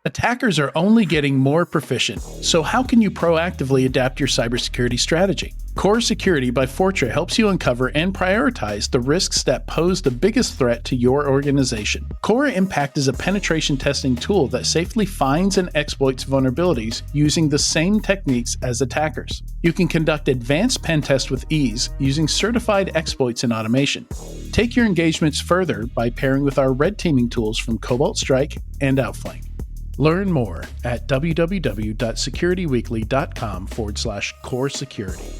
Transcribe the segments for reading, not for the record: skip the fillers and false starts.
Attackers are only getting more proficient, so how can you proactively adapt your cybersecurity strategy? Core Security by Fortra helps you uncover and prioritize the risks that pose the biggest threat to your organization. Core Impact is a penetration testing tool that safely finds and exploits vulnerabilities using the same techniques as attackers. You can conduct advanced pen tests with ease using certified exploits and automation. Take your engagements further by pairing with our red teaming tools from Cobalt Strike and Outflank. Learn more at www.securityweekly.com/core security.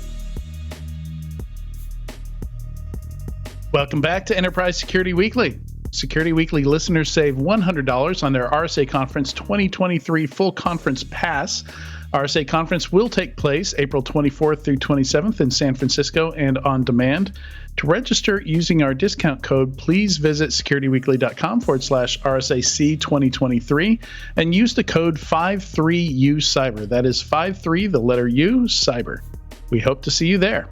Welcome back to Enterprise Security Weekly. Security Weekly listeners save $100 on their RSA Conference 2023 full conference pass. RSA Conference will take place April 24th through 27th in San Francisco and on demand. To register using our discount code, please visit securityweekly.com/RSAC 2023 and use the code 53UCyber. That is 53, the letter U, Cyber. We hope to see you there.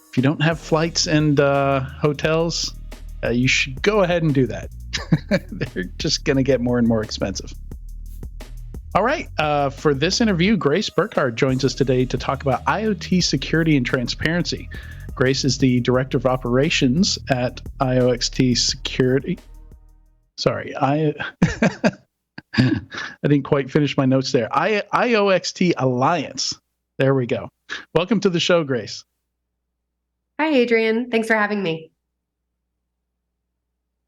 If you don't have flights and hotels, you should go ahead and do that. They're just going to get more and more expensive. All right. For this interview, Grace Burkard joins us today to talk about IoT Security and Transparency. Grace is the Director of Operations at ioXt Security. Sorry, I didn't quite finish my notes there. ioXt Alliance. There we go. Welcome to the show, Grace. Hi, Adrian. Thanks for having me.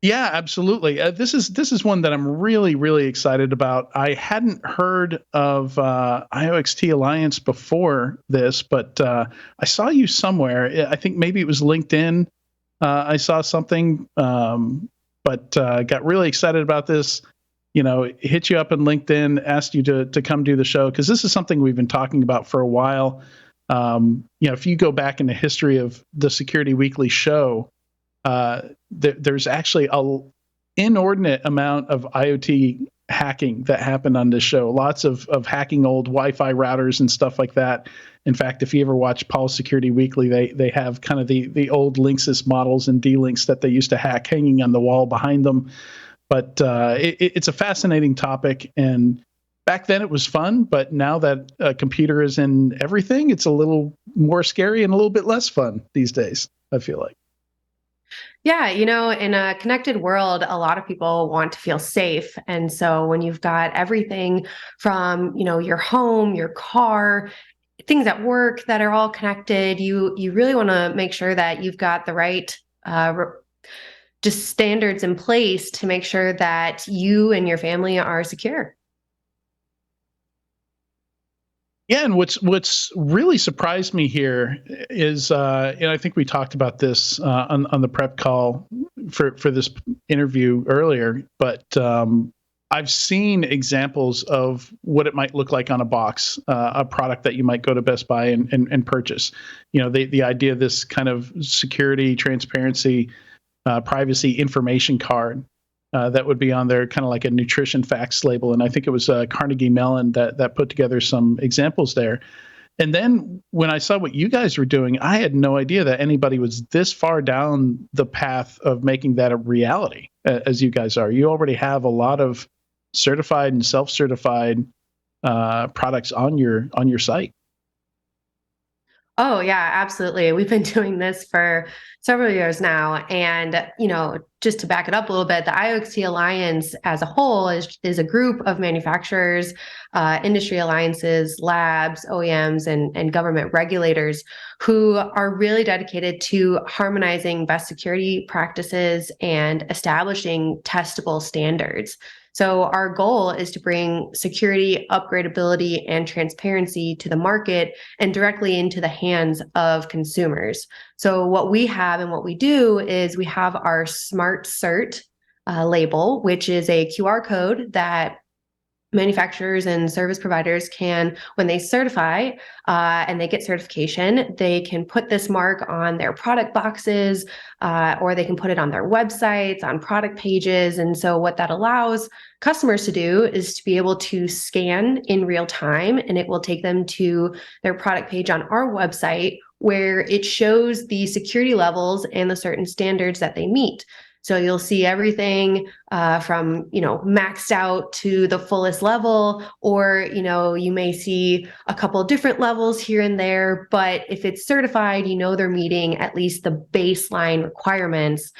Yeah, absolutely. This is one that I'm really, really excited about. I hadn't heard of ioXt Alliance before this, but I saw you somewhere. I think maybe it was LinkedIn. I saw something, but got really excited about this. You know, hit you up on LinkedIn, asked you to come do the show because this is something we've been talking about for a while. If you go back in the history of the Security Weekly show, there's actually an inordinate amount of IoT hacking that happened on this show. Lots of hacking old Wi-Fi routers and stuff like that. In fact, if you ever watch Paul's Security Weekly, they have kind of the old Linksys models and D-Links that they used to hack hanging on the wall behind them. But it's a fascinating topic. And back then it was fun, but now that a computer is in everything, it's a little more scary and a little bit less fun these days, I feel like. Yeah, in a connected world, a lot of people want to feel safe. And so when you've got everything from, your home, your car, things at work that are all connected, you really want to make sure that you've got the right just standards in place to make sure that you and your family are secure. Yeah, and what's really surprised me here is, and I think we talked about this on the prep call for this interview earlier, but I've seen examples of what it might look like on a box, a product that you might go to Best Buy and purchase. The idea of this kind of security, transparency, privacy information card. That would be on there, kind of like a nutrition facts label. And I think it was Carnegie Mellon that put together some examples there. And then when I saw what you guys were doing, I had no idea that anybody was this far down the path of making that a reality, as you guys are. You already have a lot of certified and self-certified products on your site. Oh, yeah, absolutely. We've been doing this for several years now. And, just to back it up a little bit, the ioXt Alliance as a whole is a group of manufacturers, industry alliances, labs, OEMs, and government regulators who are really dedicated to harmonizing best security practices and establishing testable standards. So our goal is to bring security, upgradability, and transparency to the market and directly into the hands of consumers. So what we have and what we do is we have our Smart Cert label, which is a QR code that manufacturers and service providers can, when they certify and they get certification, they can put this mark on their product boxes or they can put it on their websites, on product pages. And so what that allows customers to do is to be able to scan in real time, and it will take them to their product page on our website where it shows the security levels and the certain standards that they meet. So you'll see everything from, maxed out to the fullest level, or, you may see a couple different levels here and there. But if it's certified, they're meeting at least the baseline requirements,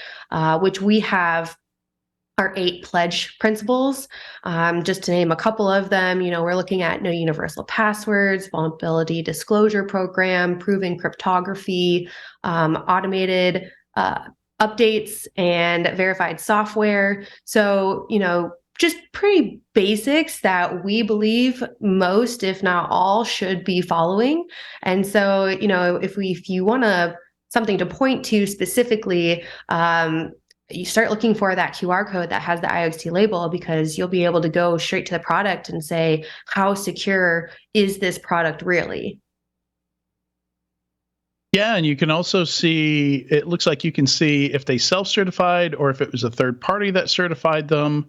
which we have our 8 pledge principles. Just to name a couple of them, we're looking at no universal passwords, vulnerability disclosure program, proven cryptography, automated updates, and verified software. So, just pretty basics that we believe most, if not all, should be following. And so, if you want something to point to specifically, you start looking for that QR code that has the ioXt label, because you'll be able to go straight to the product and say, how secure is this product really? Yeah, and you can also see, it looks like you can see if they self-certified or if it was a third party that certified them.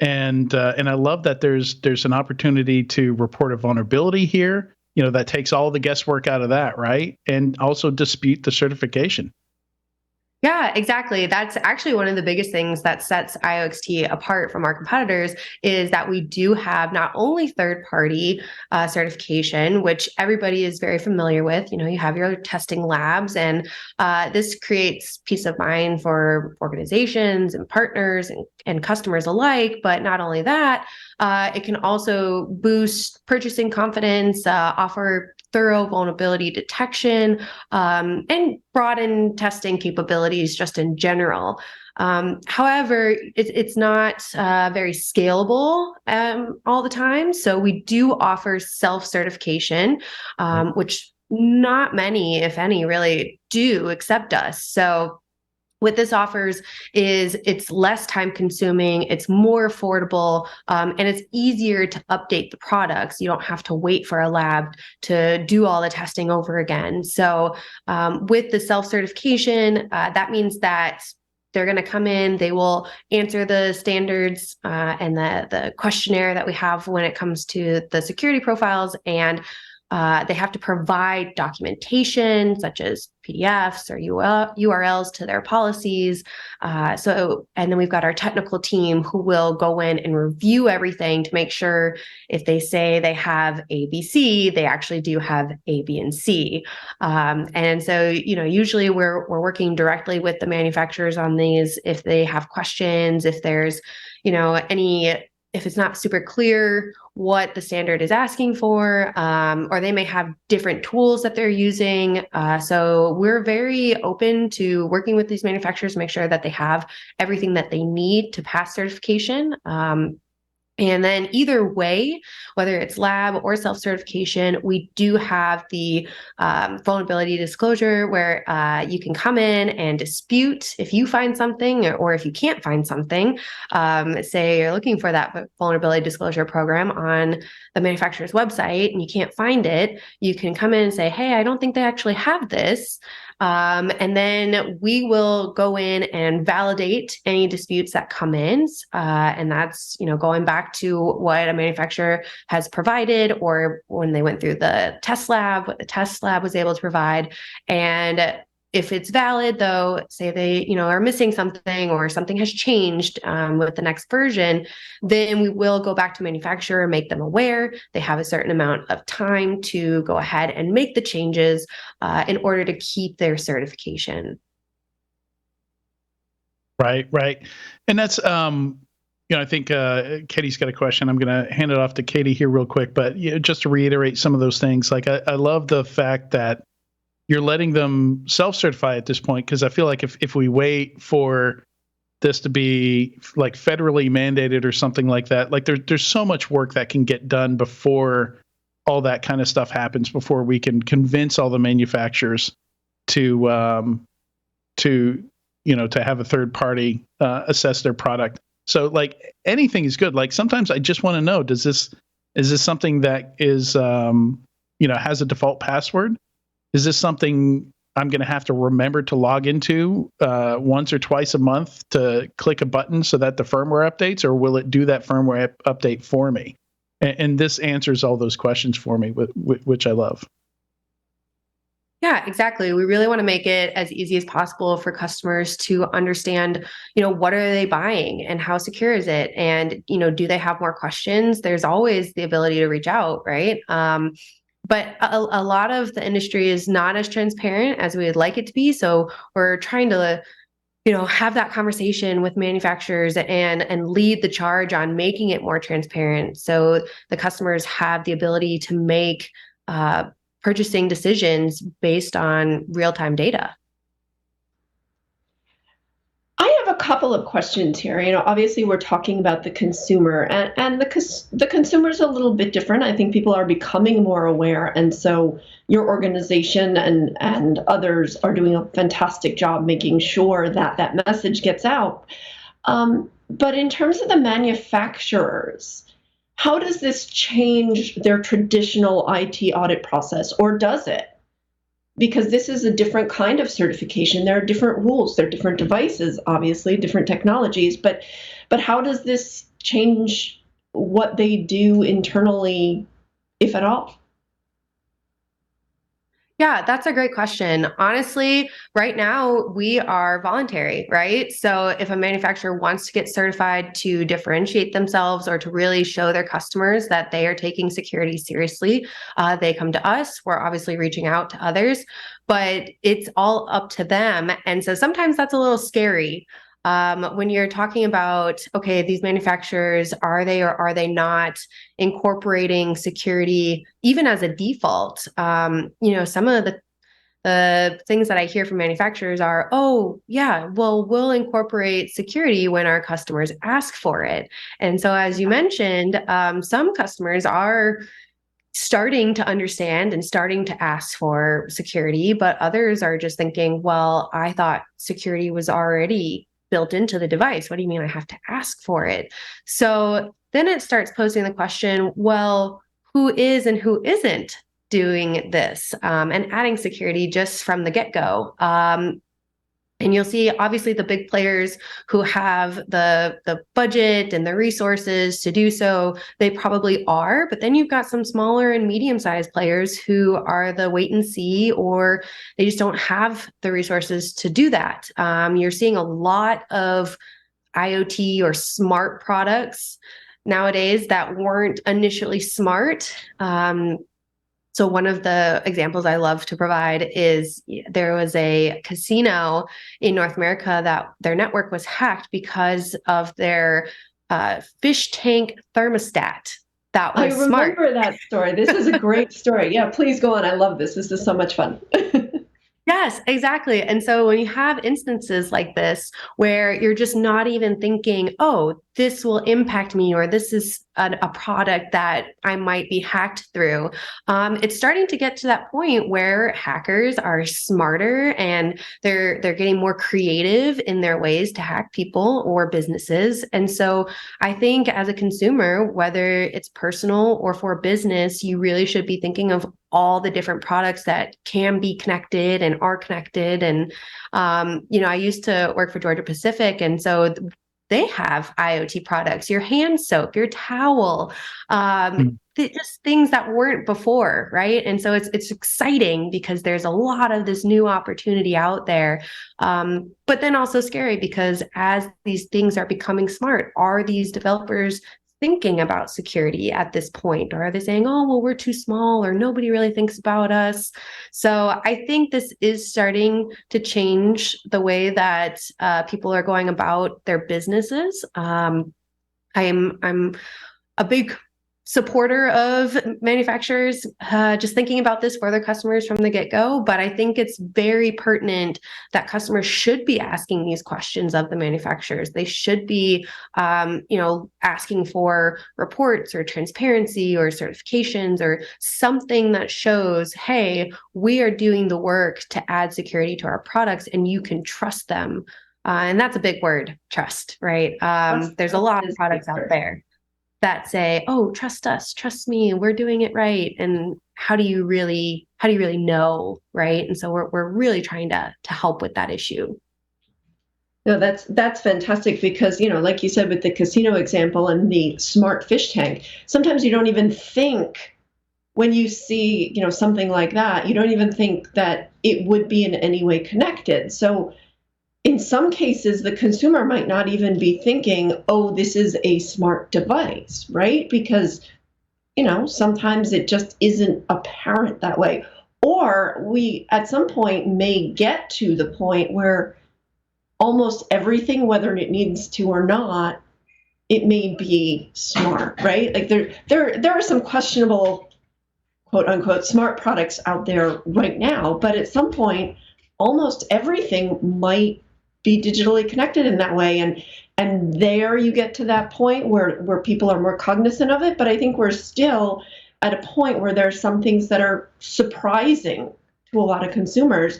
And I love that there's an opportunity to report a vulnerability here, that takes all the guesswork out of that, right? And also dispute the certification. Yeah, exactly. That's actually one of the biggest things that sets ioXt apart from our competitors, is that we do have not only third-party certification, which everybody is very familiar with. You have your testing labs, and this creates peace of mind for organizations and partners and customers alike. But not only that, it can also boost purchasing confidence, offer thorough vulnerability detection, and broaden testing capabilities just in general. However, it's not very scalable all the time. So we do offer self-certification, which not many, if any, really do accept us. So what this offers is it's less time consuming, it's more affordable, and it's easier to update the products. You don't have to wait for a lab to do all the testing over again. So with the self-certification, that means that they're going to come in, they will answer the standards and the questionnaire that we have when it comes to the security profiles, and they have to provide documentation such as PDFs or URLs to their policies. And then we've got our technical team who will go in and review everything to make sure if they say they have A, B, C, they actually do have A, B, and C. And so, usually we're working directly with the manufacturers on these. If they have questions, if there's, if it's not super clear what the standard is asking for, or they may have different tools that they're using. So we're very open to working with these manufacturers to make sure that they have everything that they need to pass certification. And then either way, whether it's lab or self-certification, we do have the vulnerability disclosure where you can come in and dispute if you find something, or if you can't find something. Say you're looking for that vulnerability disclosure program on the manufacturer's website and you can't find it, you can come in and say, hey, I don't think they actually have this. And then we will go in and validate any disputes that come in. And that's, going back to what a manufacturer has provided, or when they went through the test lab, what the test lab was able to provide. And if it's valid, though, say they, are missing something or something has changed with the next version, then we will go back to manufacturer, make them aware. They have a certain amount of time to go ahead and make the changes in order to keep their certification. Right. And that's, I think Katie's got a question. I'm going to hand it off to Katie here real quick. But just to reiterate some of those things, like I love the fact that you're letting them self-certify at this point, because I feel like if we wait for this to be like federally mandated or something like that, like there's so much work that can get done before all that kind of stuff happens, before we can convince all the manufacturers to have a third party assess their product. So like anything is good. Like sometimes I just want to know, is this something that is has a default password? Is this something I'm going to have to remember to log into once or twice a month to click a button so that the firmware updates, or will it do that firmware update for me? And this answers all those questions for me, which I love. Yeah, exactly. We really want to make it as easy as possible for customers to understand, what are they buying and how secure is it? And, do they have more questions? There's always the ability to reach out, right? But a lot of the industry is not as transparent as we would like it to be. So we're trying to, have that conversation with manufacturers and lead the charge on making it more transparent. So the customers have the ability to make uh, purchasing decisions based on real-time data. I have a couple of questions here. Obviously we're talking about the consumer, and the consumer is a little bit different. I think people are becoming more aware, and so your organization and others are doing a fantastic job making sure that that message gets out. But in terms of the manufacturers, how does this change their traditional IT audit process, or does it? Because this is a different kind of certification. There are different rules, there are different devices, obviously, different technologies, but how does this change what they do internally, if at all? Yeah, that's a great question. Honestly, right now we are voluntary, right? So if a manufacturer wants to get certified to differentiate themselves or to really show their customers that they are taking security seriously, they come to us. We're obviously reaching out to others, but it's all up to them. And so sometimes that's a little scary. When you're talking about, okay, these manufacturers, are they or are they not incorporating security even as a default? Some of the things that I hear from manufacturers are, oh, yeah, well, we'll incorporate security when our customers ask for it. And so, as you mentioned, some customers are starting to understand and starting to ask for security, but others are just thinking, well, I thought security was already built into the device. What do you mean I have to ask for it? So then it starts posing the question, well, who is and who isn't doing this, and adding security just from the get-go. And you'll see, obviously, the big players who have the budget and the resources to do so, they probably are. But then you've got some smaller and medium-sized players who are the wait and see, or they just don't have the resources to do that. You're seeing a lot of IoT or smart products nowadays that weren't initially smart. So one of the examples I love to provide is there was a casino in North America that their network was hacked because of their fish tank thermostat that was smart. I remember that story. This is a great story. Yeah, please go on. I love this. This is so much fun. Yes, exactly. And so when you have instances like this, where you're just not even thinking, oh, this will impact me, or this is a product that I might be hacked through, it's starting to get to that point where hackers are smarter and they're getting more creative in their ways to hack people or businesses. And so I think as a consumer, whether it's personal or for business, you really should be thinking of all the different products that can be connected and are connected. And, I used to work for Georgia Pacific. And so they have IoT products, your hand soap, your towel, just things that weren't before, right? And so it's exciting because there's a lot of this new opportunity out there, but then also scary because as these things are becoming smart, are these developers thinking about security at this point? Or are they saying, oh, well, we're too small or nobody really thinks about us? So I think this is starting to change the way that people are going about their businesses. I'm a big supporter of manufacturers just thinking about this for their customers from the get-go, but I think it's very pertinent that customers should be asking these questions of the manufacturers. They should be asking for reports or transparency or certifications or something that shows, hey, we are doing the work to add security to our products and you can trust them. And that's a big word, trust, right? There's a lot of products out there that say, oh, trust us, trust me, we're doing it right. And how do you really know, right? And so we're really trying to help with that issue. No, that's fantastic because, like you said, with the casino example and the smart fish tank, sometimes you don't even think when you see, something like that, you don't even think that it would be in any way connected. So in some cases, the consumer might not even be thinking, oh, this is a smart device, right? Because, sometimes it just isn't apparent that way. Or we, at some point, may get to the point where almost everything, whether it needs to or not, it may be smart, right? Like there are some questionable, quote unquote, smart products out there right now, but at some point, almost everything might be digitally connected in that way. And there you get to that point where people are more cognizant of it. But I think we're still at a point where there are some things that are surprising to a lot of consumers,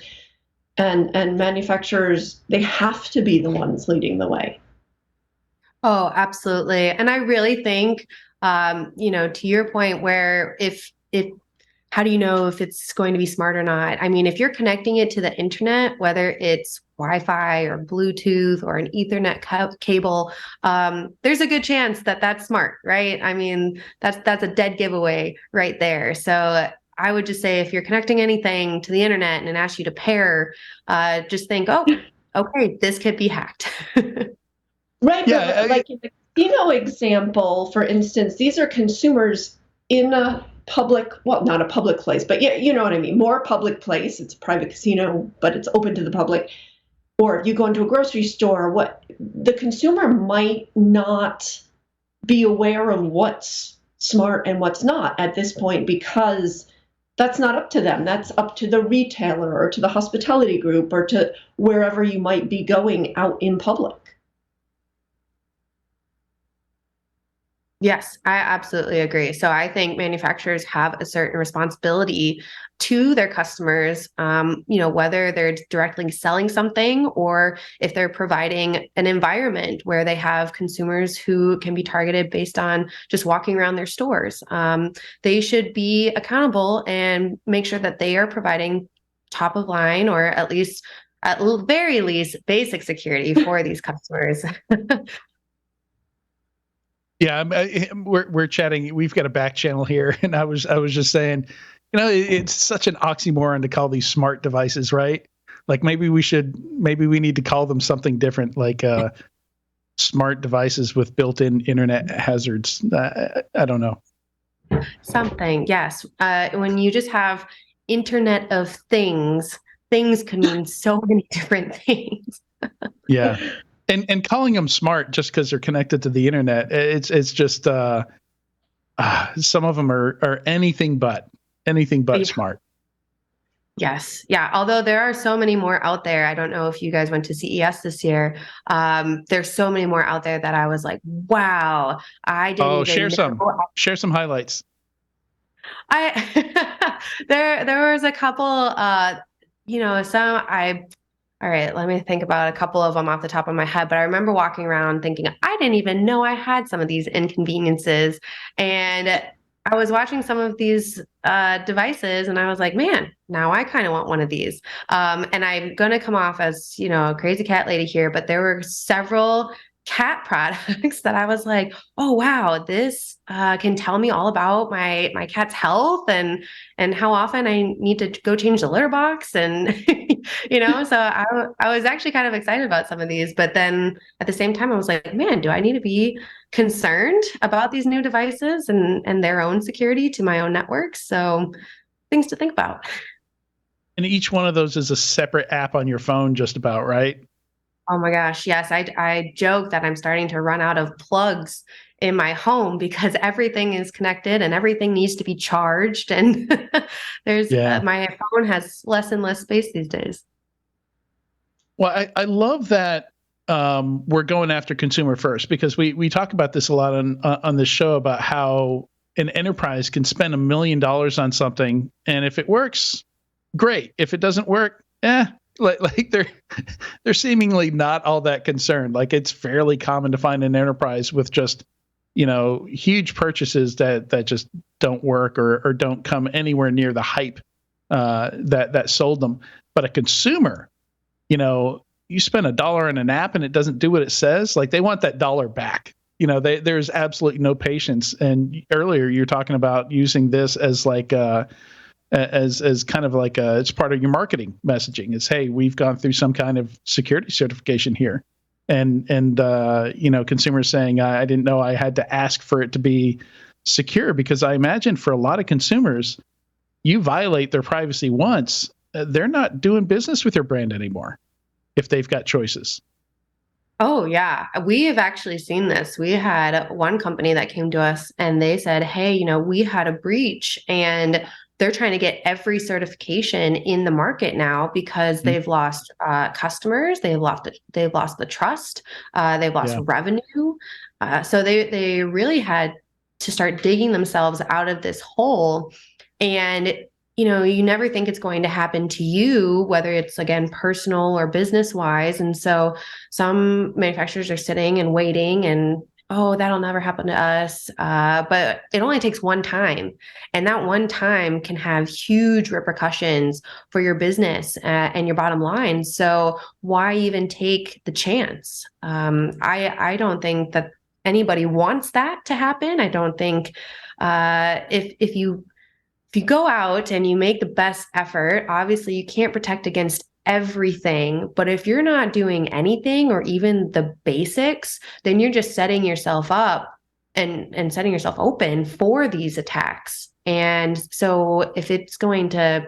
and manufacturers, they have to be the ones leading the way. Oh, absolutely. And I really think, to your point where if how do you know if it's going to be smart or not? I mean, if you're connecting it to the internet, whether it's Wi-Fi or Bluetooth or an Ethernet cable, there's a good chance that that's smart, right? I mean, that's a dead giveaway right there. So I would just say if you're connecting anything to the internet and it asks you to pair, just think, oh, okay, this could be hacked. Right. Yeah. But like in the casino example, for instance, these are consumers in a public, well, not a public place, but yeah, you know what I mean, more public place. It's a private casino, but it's open to the public. Or if you go into a grocery store, what the consumer might not be aware of what's smart and what's not at this point, because that's not up to them. That's up to the retailer or to the hospitality group or to wherever you might be going out in public. Yes, I absolutely agree. So I think manufacturers have a certain responsibility to their customers, whether they're directly selling something or if they're providing an environment where they have consumers who can be targeted based on just walking around their stores. They should be accountable and make sure that they are providing top of line, or at least, at the very least, basic security for these customers. Yeah, we're chatting. We've got a back channel here, and I was just saying, it's such an oxymoron to call these smart devices, right? Like maybe we need to call them something different, like smart devices with built-in internet hazards. I don't know. Something, yes. When you just have Internet of Things, things can mean so many different things. Yeah. And calling them smart just because they're connected to the internet, it's just some of them are anything but smart. Yes. Yeah. Although there are so many more out there. I don't know if you guys went to CES this year. There's so many more out there that I was like, wow, I didn't even share know. Share some highlights. There was a couple, all right, let me think about a couple of them off the top of my head. But I remember walking around thinking, I didn't even know I had some of these inconveniences. And I was watching some of these devices and I was like, man, now I kind of want one of these. And I'm going to come off as, a crazy cat lady here, but there were several cat products that I was like, oh, wow, this can tell me all about my cat's health and how often I need to go change the litter box. And, so I was actually kind of excited about some of these. But then at the same time, I was like, man, do I need to be concerned about these new devices and their own security to my own networks? So things to think about. And each one of those is a separate app on your phone, just about, right? Oh my gosh, yes. I joke that I'm starting to run out of plugs in my home because everything is connected and everything needs to be charged. And my phone has less and less space these days. Well, I love that we're going after consumer first, because we talk about this a lot on this show about how an enterprise can spend $1 million on something, and if it works, great. If it doesn't work, like they're seemingly not all that concerned. Like it's fairly common to find an enterprise with just huge purchases that just don't work or don't come anywhere near the hype that sold them. But a consumer, you spend $1 on an app and it doesn't do what it says, like they want that dollar back. there's absolutely no patience. And earlier you're talking about using this as like as kind of like it's part of your marketing messaging. It's, hey, we've gone through some kind of security certification here, and consumers saying, I didn't know I had to ask for it to be secure, because I imagine for a lot of consumers, you violate their privacy once, they're not doing business with your brand anymore if they've got choices. Oh, yeah. We have actually seen this. We had one company that came to us and they said, hey, we had a breach, and they're trying to get every certification in the market now because they've lost customers, they've lost the trust, they've lost revenue. So they really had to start digging themselves out of this hole. And you never think it's going to happen to you, whether it's, again, personal or business wise. And so some manufacturers are sitting and waiting and, oh, that'll never happen to us. But it only takes one time. And that one time can have huge repercussions for your business and your bottom line. So why even take the chance? I don't think that anybody wants that to happen. I don't think if you go out and you make the best effort, obviously you can't protect against everything, but if you're not doing anything or even the basics, then you're just setting yourself up and setting yourself open for these attacks. And so if it's going to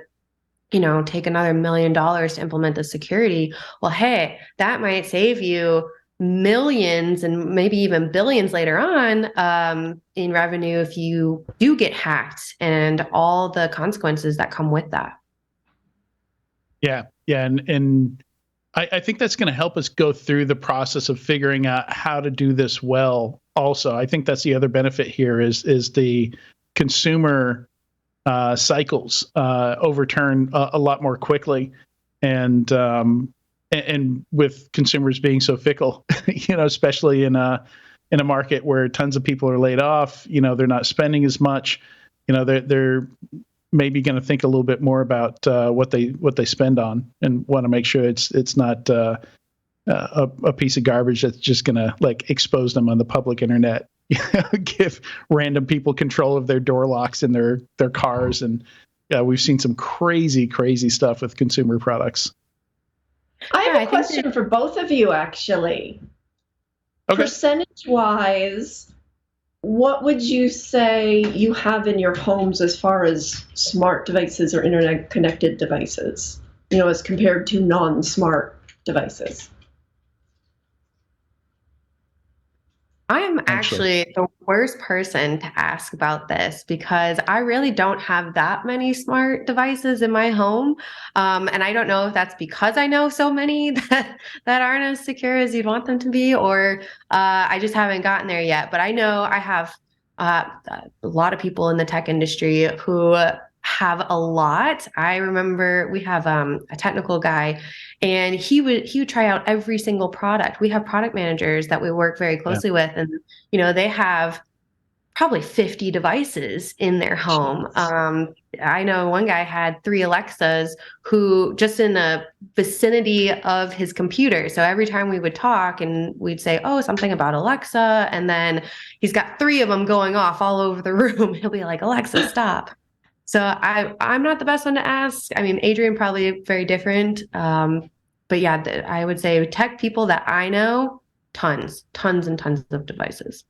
take another $1 million to implement the security, well, hey, that might save you millions and maybe even billions later on in revenue if you do get hacked, and all the consequences that come with that. Yeah. And I think that's going to help us go through the process of figuring out how to do this well. Also, I think that's the other benefit here is the consumer cycles overturn a lot more quickly, and with consumers being so fickle, especially in a market where tons of people are laid off, they're not spending as much, they're maybe going to think a little bit more about what they spend on, and want to make sure it's not a piece of garbage that's just going to like expose them on the public internet, give random people control of their door locks in their cars. And we've seen some crazy stuff with consumer products. I have a question for both of you, actually. Okay. Percentage-wise, what would you say you have in your homes as far as smart devices or internet-connected devices, as compared to non-smart devices? I'm actually the worst person to ask about this because I really don't have that many smart devices in my home. And I don't know if that's because I know so many that aren't as secure as you'd want them to be, or I just haven't gotten there yet. But I know I have a lot of people in the tech industry who have a lot. I remember we have a technical guy, and he would try out every single product. We have product managers that we work very closely with, and they have probably 50 devices in their home. I know one guy had 3 Alexas who just in the vicinity of his computer. So every time we would talk and we'd say, oh, something about Alexa, and then he's got 3 of them going off all over the room. He'll be like, Alexa, stop. So I'm not the best one to ask. I mean, Adrian probably very different. But yeah, I would say tech people that I know, tons and tons of devices.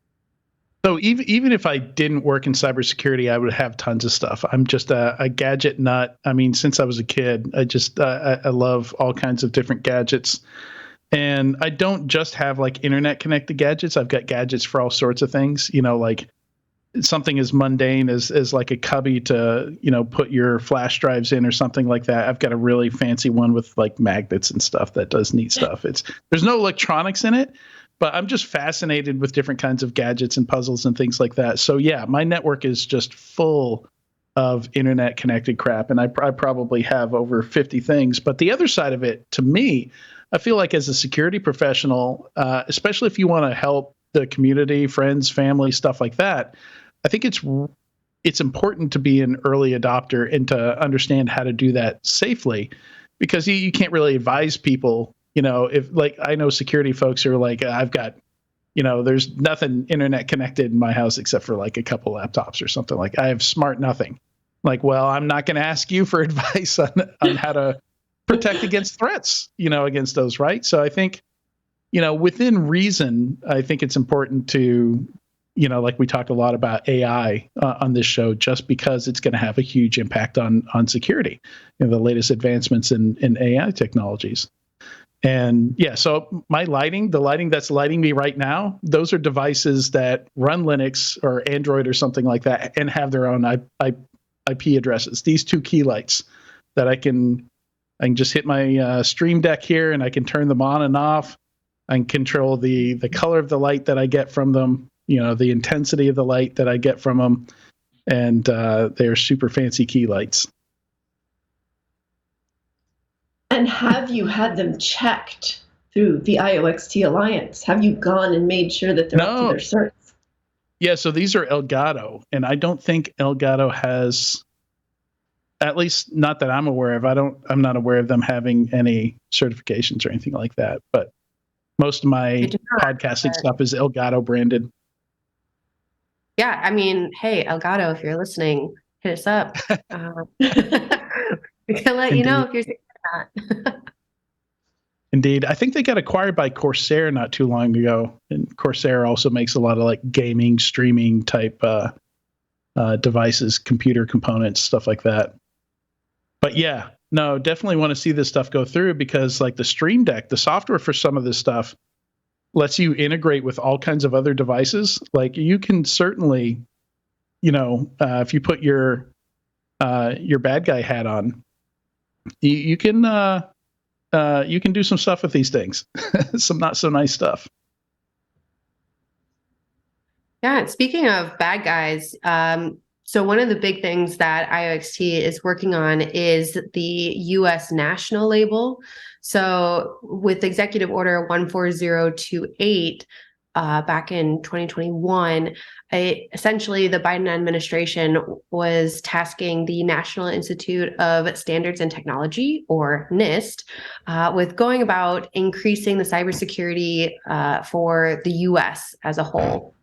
So even if I didn't work in cybersecurity, I would have tons of stuff. I'm just a gadget nut. I mean, since I was a kid, I love all kinds of different gadgets. And I don't just have like internet connected gadgets. I've got gadgets for all sorts of things, like something as mundane as like a cubby to, put your flash drives in or something like that. I've got a really fancy one with like magnets and stuff that does neat stuff. There's no electronics in it, but I'm just fascinated with different kinds of gadgets and puzzles and things like that. So yeah, my network is just full of internet connected crap. And I probably have over 50 things. But the other side of it, to me, I feel like as a security professional, especially if you want to help the community, friends, family, stuff like that, I think it's important to be an early adopter and to understand how to do that safely, because you can't really advise people, if like I know security folks are like, I've got there's nothing internet connected in my house except for like a couple laptops or something. Like I have smart nothing. Like, well, I'm not going to ask you for advice on how to protect against threats, against those, right? So I think, within reason, I think it's important to, like we talked a lot about AI on this show, just because it's going to have a huge impact on security, the latest advancements in AI technologies. And yeah, so the lighting that's lighting me right now, those are devices that run Linux or Android or something like that and have their own IP addresses. These two key lights that I can just hit my Stream Deck here, and I can turn them on and off. I can control the color of the light that I get from them, the intensity of the light that I get from them, and they're super fancy key lights. And have you had them checked through the ioXt Alliance? Have you gone and made sure that they're up to their certs? Yeah, so these are Elgato, and I don't think Elgato has, at least not that I'm aware of. I'm not aware of them having any certifications or anything like that. But most of my podcasting stuff is Elgato branded. Yeah, I mean, hey, Elgato, if you're listening, hit us up. We can let you know if you're not. Indeed. I think they got acquired by Corsair not too long ago. And Corsair also makes a lot of like gaming, streaming type devices, computer components, stuff like that. But yeah, no, definitely want to see this stuff go through, because like the Stream Deck, the software for some of this stuff lets you integrate with all kinds of other devices. Like you can certainly, if you put your bad guy hat on, you can do some stuff with these things, some not so nice stuff. Yeah, speaking of bad guys, so one of the big things that ioXt is working on is the U.S. national label. So with Executive Order 14028 back in 2021, essentially the Biden administration was tasking the National Institute of Standards and Technology, or NIST, with going about increasing the cybersecurity for the U.S. as a whole.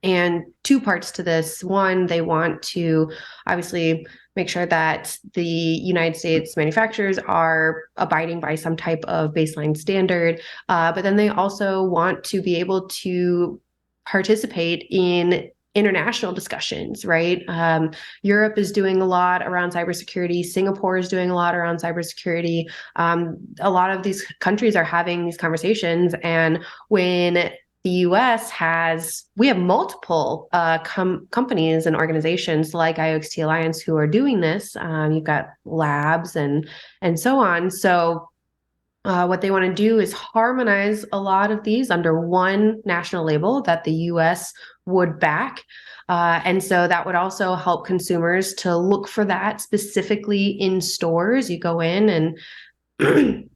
And two parts to this. One, they want to obviously make sure that the United States manufacturers are abiding by some type of baseline standard, but then they also want to be able to participate in international discussions, right? Europe is doing a lot around cybersecurity. Singapore is doing a lot around cybersecurity. A lot of these countries are having these conversations, and when the U.S. we have multiple companies and organizations like ioXt Alliance who are doing this. You've got labs and so on. So what they want to do is harmonize a lot of these under one national label that the U.S. would back. And so that would also help consumers to look for that specifically in stores. You go in and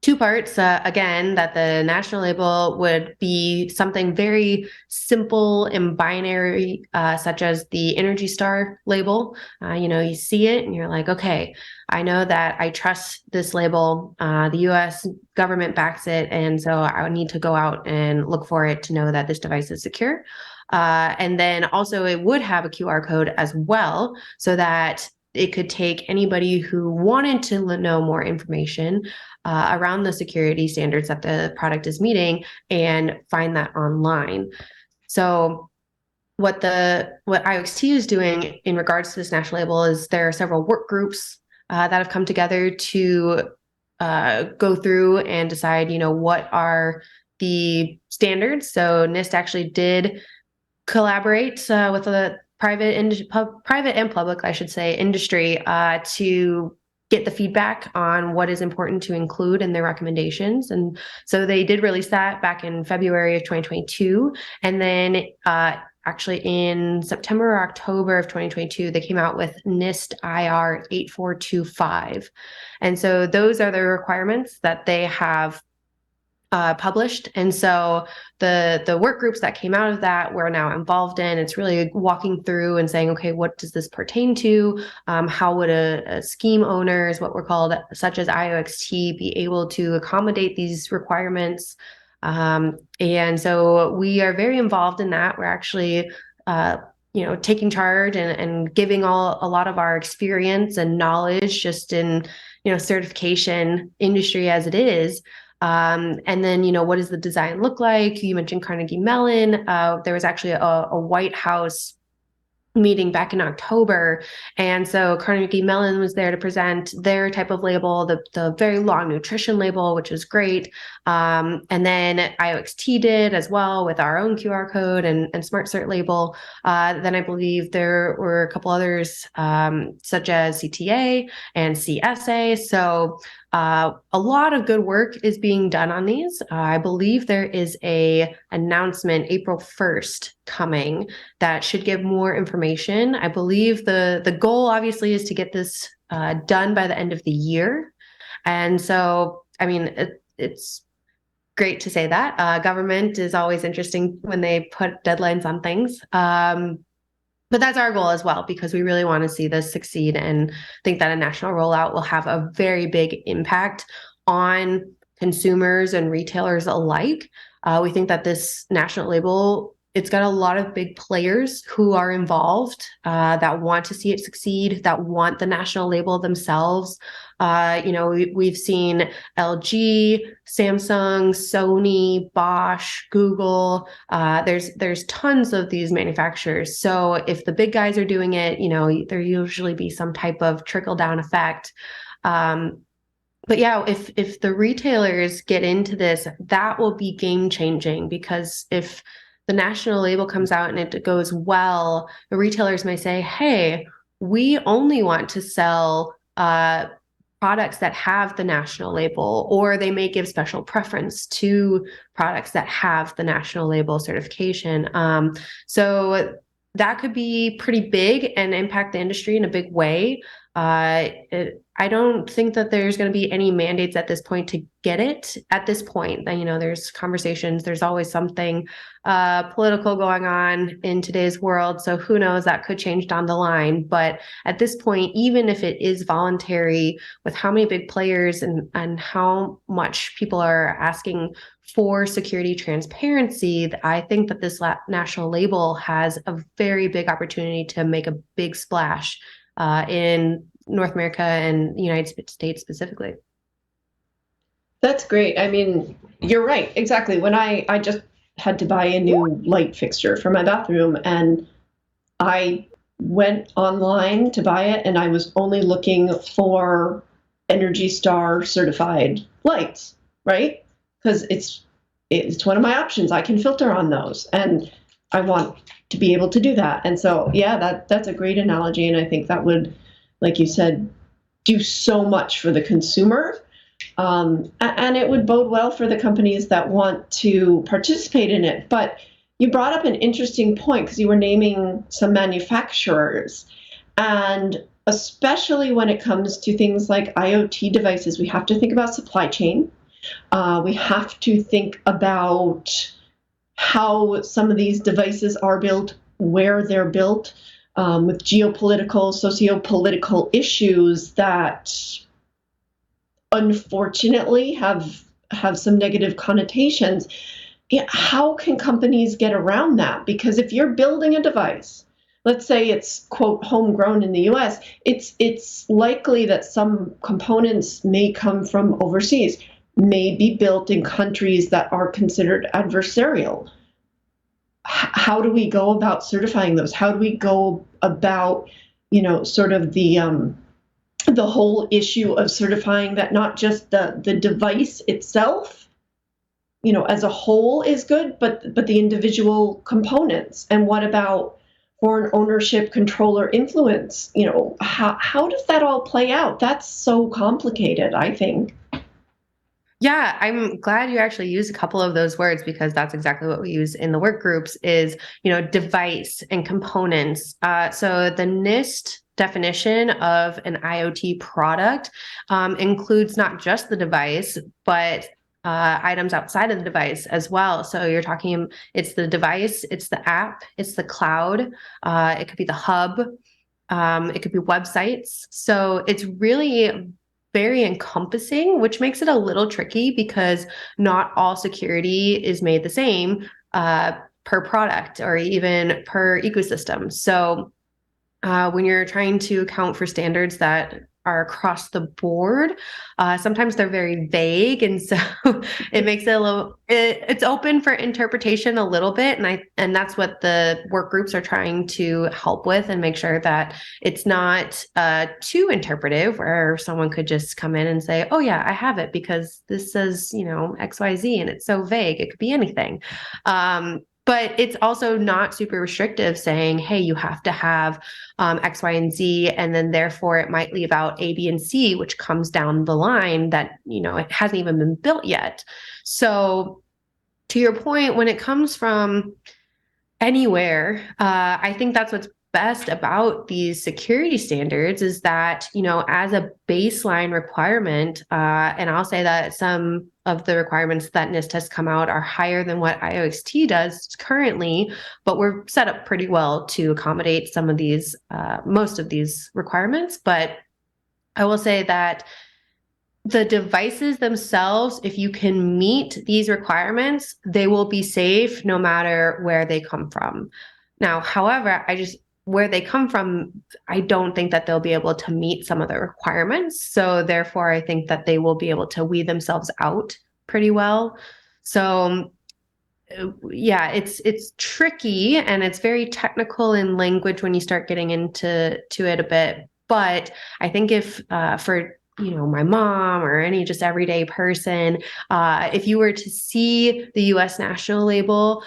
two parts, again, that the national label would be something very simple and binary, such as the Energy Star label. You see it and you're like, okay, I know that I trust this label. The US government backs it. And so I would need to go out and look for it to know that this device is secure. And then also it would have a QR code as well, so that it could take anybody who wanted to know more information around the security standards that the product is meeting and find that online. So what ioXt is doing in regards to this national label is there are several work groups that have come together to go through and decide, what are the standards. So NIST actually did collaborate with the private and public, I should say, industry to get the feedback on what is important to include in their recommendations. And so they did release that back in February of 2022. And then actually in September or October of 2022, they came out with NIST IR 8425. And so those are the requirements that they have published. And so the work groups that came out of that we're now involved in, it's really walking through and saying, okay, what does this pertain to? How would a scheme owners, what we're called, such as ioXt, be able to accommodate these requirements? And so we are very involved in that. We're actually, taking charge and giving a lot of our experience and knowledge just in, certification industry as it is. And then, what does the design look like? You mentioned Carnegie Mellon. There was actually a White House meeting back in October. And so Carnegie Mellon was there to present their type of label, the very long nutrition label, which was great. And then ioXt did as well with our own QR code and Smart Cert label. Then I believe there were a couple others, such as CTA and CSA. So a lot of good work is being done on these. I believe there is a announcement April 1st coming that should give more information. I believe the goal obviously is to get this done by the end of the year. And so, I mean, it's great to say that. Government is always interesting when they put deadlines on things. But that's our goal as well, because we really want to see this succeed and think that a national rollout will have a very big impact on consumers and retailers alike. We think that this national label, it's got a lot of big players who are involved, that want to see it succeed, that want the national label themselves. We've seen LG, Samsung, Sony, Bosch, Google. There's tons of these manufacturers. So if the big guys are doing it, there usually be some type of trickle down effect. But yeah, if the retailers get into this, that will be game changing, because if the national label comes out and it goes well, the retailers may say, hey, we only want to sell products that have the national label, or they may give special preference to products that have the national label certification. So that could be pretty big and impact the industry in a big way. I don't think that there's going to be any mandates at this point to get it at this point. There's conversations, there's always something political going on in today's world. So who knows, that could change down the line. But at this point, even if it is voluntary, with how many big players and how much people are asking for security transparency, I think that this national label has a very big opportunity to make a big splash in North America and the United States specifically. That's great. I mean, you're right. Exactly. When I just had to buy a new light fixture for my bathroom, and I went online to buy it, and I was only looking for Energy Star certified lights, right? Because it's one of my options. I can filter on those, and I want to be able to do that. And so, yeah, that's a great analogy, and I think that would, like you said, do so much for the consumer. And it would bode well for the companies that want to participate in it. But you brought up an interesting point, because you were naming some manufacturers. And especially when it comes to things like IoT devices, we have to think about supply chain. We have to think about how some of these devices are built, where they're built, with geopolitical, socio-political issues that unfortunately have some negative connotations. Yeah, how can companies get around that? Because if you're building a device, let's say it's, quote, homegrown in the US, it's likely that some components may come from overseas, may be built in countries that are considered adversarial. How do we go about certifying those? How do we go about, sort of the whole issue of certifying that not just the device itself, as a whole is good, but the individual components? And what about foreign ownership, control, or influence? How does that all play out? That's so complicated, I think. Yeah, I'm glad you actually used a couple of those words, because that's exactly what we use in the work groups is, device and components. So the NIST definition of an IoT product includes not just the device, but items outside of the device as well. So you're talking, it's the device, it's the app, it's the cloud, it could be the hub, it could be websites. So it's really very encompassing, which makes it a little tricky because not all security is made the same per product or even per ecosystem. So when you're trying to account for standards that are across the board, sometimes they're very vague, and so it makes it a little. It's open for interpretation a little bit, and that's what the work groups are trying to help with and make sure that it's not too interpretive, where someone could just come in and say, "Oh yeah, I have it because this says XYZ," and it's so vague. It could be anything. But it's also not super restrictive, saying, hey, you have to have X, Y, and Z, and then therefore it might leave out A, B, and C, which comes down the line that, it hasn't even been built yet. So to your point, when it comes from anywhere, I think that's what's best about these security standards is that, as a baseline requirement, and I'll say that some of the requirements that NIST has come out are higher than what ioXt does currently, but we're set up pretty well to accommodate some of these, most of these requirements. But I will say that the devices themselves, if you can meet these requirements, they will be safe no matter where they come from. Now, however, where they come from, I don't think that they'll be able to meet some of the requirements. So therefore, I think that they will be able to weed themselves out pretty well. So yeah, it's tricky and it's very technical in language when you start getting into it a bit. But I think if for my mom or any just everyday person, if you were to see the U.S. national label,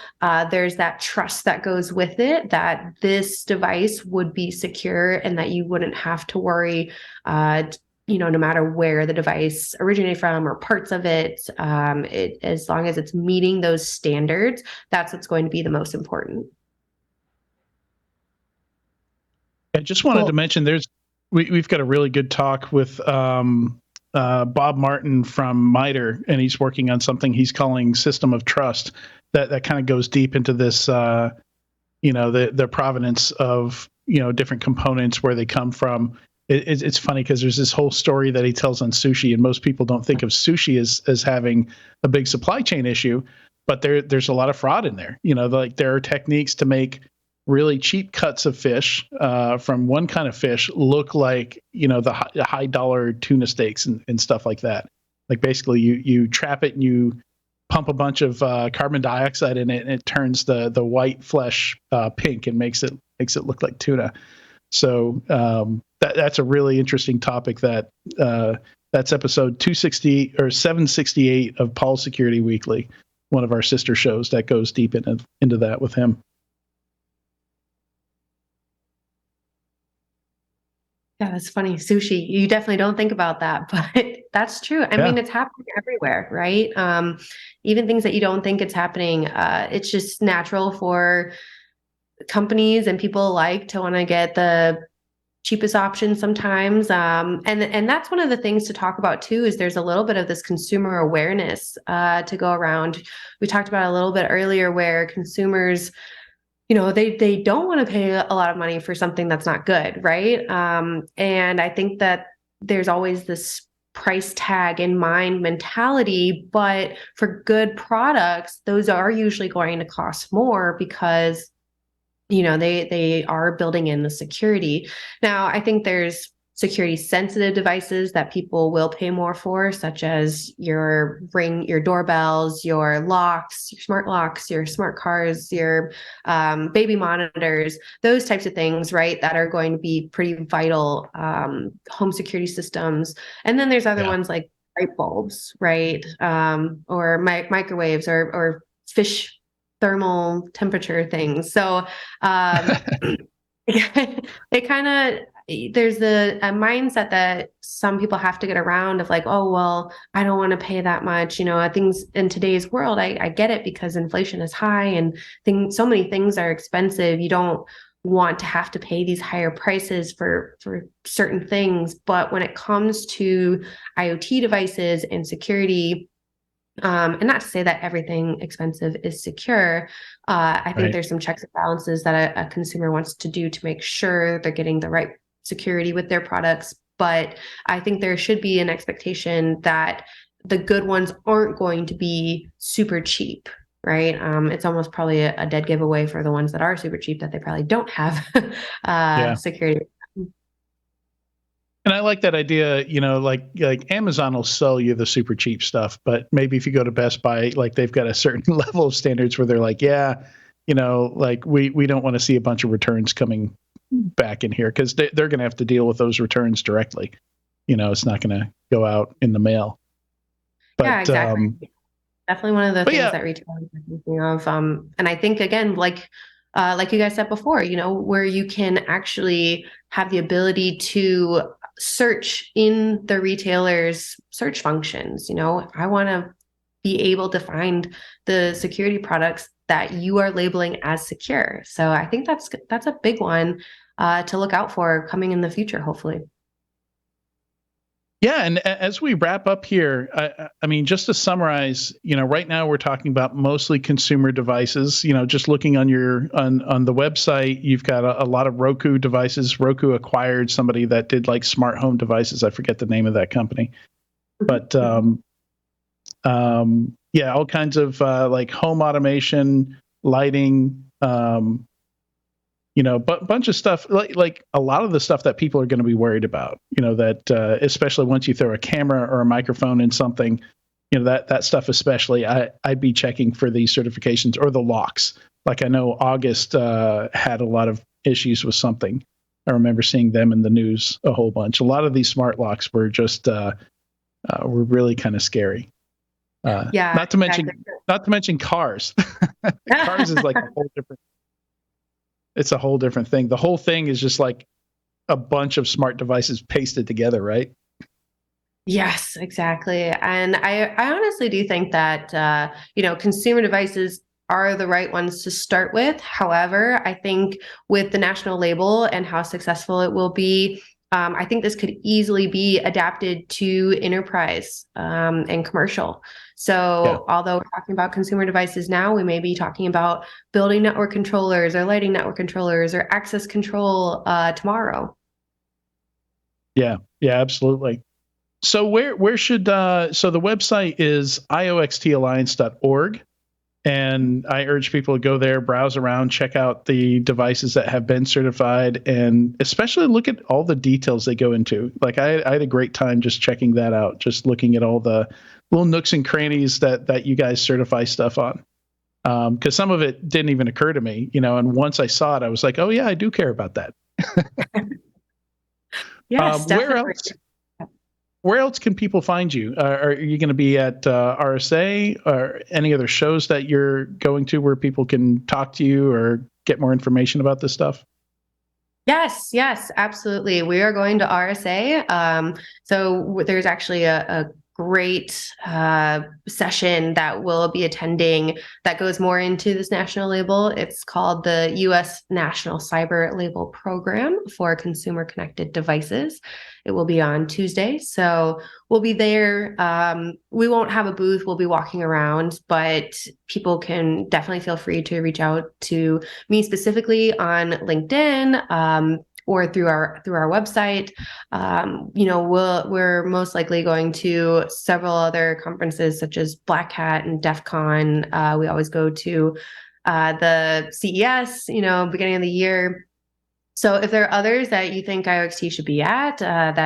there's that trust that goes with it that this device would be secure and that you wouldn't have to worry, no matter where the device originated from or parts of it, as long as it's meeting those standards, that's what's going to be the most important. I just wanted to mention we've got a really good talk with Bob Martin from MITRE, and he's working on something he's calling System of Trust that kind of goes deep into this, the provenance of, different components, where they come from. It's funny because there's this whole story that he tells on sushi, and most people don't think of sushi as having a big supply chain issue, but there's a lot of fraud in there. Like there are techniques to make really cheap cuts of fish from one kind of fish look like, the high dollar tuna steaks and stuff like that. Like basically you trap it and you pump a bunch of carbon dioxide in it, and it turns the white flesh pink and makes it look like tuna. So that's a really interesting topic that's episode 260 or 768 of Paul Security Weekly, one of our sister shows that goes deep into that with him. Yeah, that's funny. Sushi, you definitely don't think about that, but that's true. I mean, it's happening everywhere, right? Even things that you don't think it's happening. It's just natural for companies and people alike to want to get the cheapest option sometimes. And that's one of the things to talk about too, is there's a little bit of this consumer awareness to go around. We talked about a little bit earlier where consumers, they don't want to pay a lot of money for something that's not good, right? And I think that there's always this price tag in mind mentality, but for good products, those are usually going to cost more because they are building in the security. Now, I think there's security sensitive devices that people will pay more for, such as your Ring, your doorbells, your locks, your smart locks, your smart cars, your baby monitors, those types of things, right? That are going to be pretty vital home security systems. And then there's other ones like light bulbs, right? Or microwaves or fish thermal temperature things. So it kind of, there's a mindset that some people have to get around of like, oh, well, I don't want to pay that much. Things in today's world, I get it because inflation is high and so many things are expensive. You don't want to have to pay these higher prices for certain things. But when it comes to IoT devices and security, and not to say that everything expensive is secure, I think there's some checks and balances that a consumer wants to do to make sure they're getting the right security with their products. but I think there should be an expectation that the good ones aren't going to be super cheap, right? It's almost probably a dead giveaway for the ones that are super cheap that they probably don't have security. And I like that idea, like Amazon will sell you the super cheap stuff, but maybe if you go to Best Buy, like they've got a certain level of standards where they're like, yeah, like we don't want to see a bunch of returns coming back in here because they're going to have to deal with those returns directly. It's not going to go out in the mail. But, yeah, exactly. Definitely one of the things that retailers are thinking of. And I think, again, like you guys said before, where you can actually have the ability to search in the retailer's search functions. I want to be able to find the security products that you are labeling as secure. So I think that's a big one to look out for coming in the future, hopefully. Yeah, and as we wrap up here, I mean, just to summarize, right now we're talking about mostly consumer devices. Just looking on on the website, you've got a lot of Roku devices. Roku acquired somebody that did like smart home devices. I forget the name of that company, but yeah, all kinds of like home automation, lighting. Bunch of stuff like a lot of the stuff that people are going to be worried about, that especially once you throw a camera or a microphone in something, that stuff, especially I'd be checking for these certifications or the locks. Like I know August had a lot of issues with something. I remember seeing them in the news a whole bunch. A lot of these smart locks were just were really kind of scary. Not to mention cars. Cars is like a whole different. It's a whole different thing. The whole thing is just like a bunch of smart devices pasted together, right? Yes, exactly. And I honestly do think that, consumer devices are the right ones to start with. However, I think with the national label and how successful it will be, I think this could easily be adapted to enterprise and commercial. So although we're talking about consumer devices now, we may be talking about building network controllers or lighting network controllers or access control tomorrow. Yeah, absolutely. So where should so the website is ioXtalliance.org. And I urge people to go there, browse around, check out the devices that have been certified, and especially look at all the details they go into. Like I had a great time just checking that out, just looking at all the little nooks and crannies that you guys certify stuff on. Because some of it didn't even occur to me, and once I saw it, I was like, oh yeah, I do care about that. Yes, definitely. Where else can people find you? Are you going to be at RSA or any other shows that you're going to where people can talk to you or get more information about this stuff? Yes, absolutely. We are going to RSA. So there's actually a great session that we'll be attending that goes more into this national label. It's called the U.S. National Cyber Label Program for Consumer Connected Devices. It will be on Tuesday. So we'll be there. We won't have a booth. We'll be walking around, but people can definitely feel free to reach out to me specifically on LinkedIn or through our website. We're most likely going to several other conferences such as Black Hat and DEF CON. We always go to the CES, beginning of the year. So if there are others that you think ioXt should be at, there's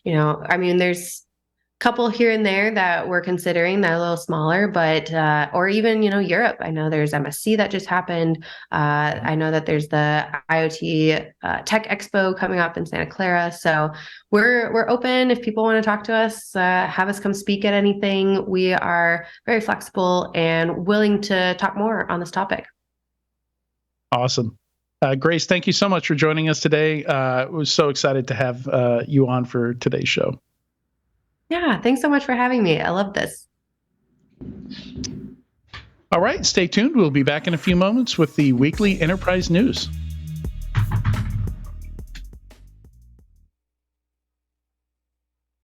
a couple here and there that we're considering that are a little smaller, but, or even, Europe. I know there's MSC that just happened. I know that there's the IoT Tech Expo coming up in Santa Clara. So we're open. If people want to talk to us, have us come speak at anything. We are very flexible and willing to talk more on this topic. Awesome. Grace, thank you so much for joining us today. I was so excited to have you on for today's show. Yeah, thanks so much for having me. I love this. All right, stay tuned. We'll be back in a few moments with the weekly enterprise news.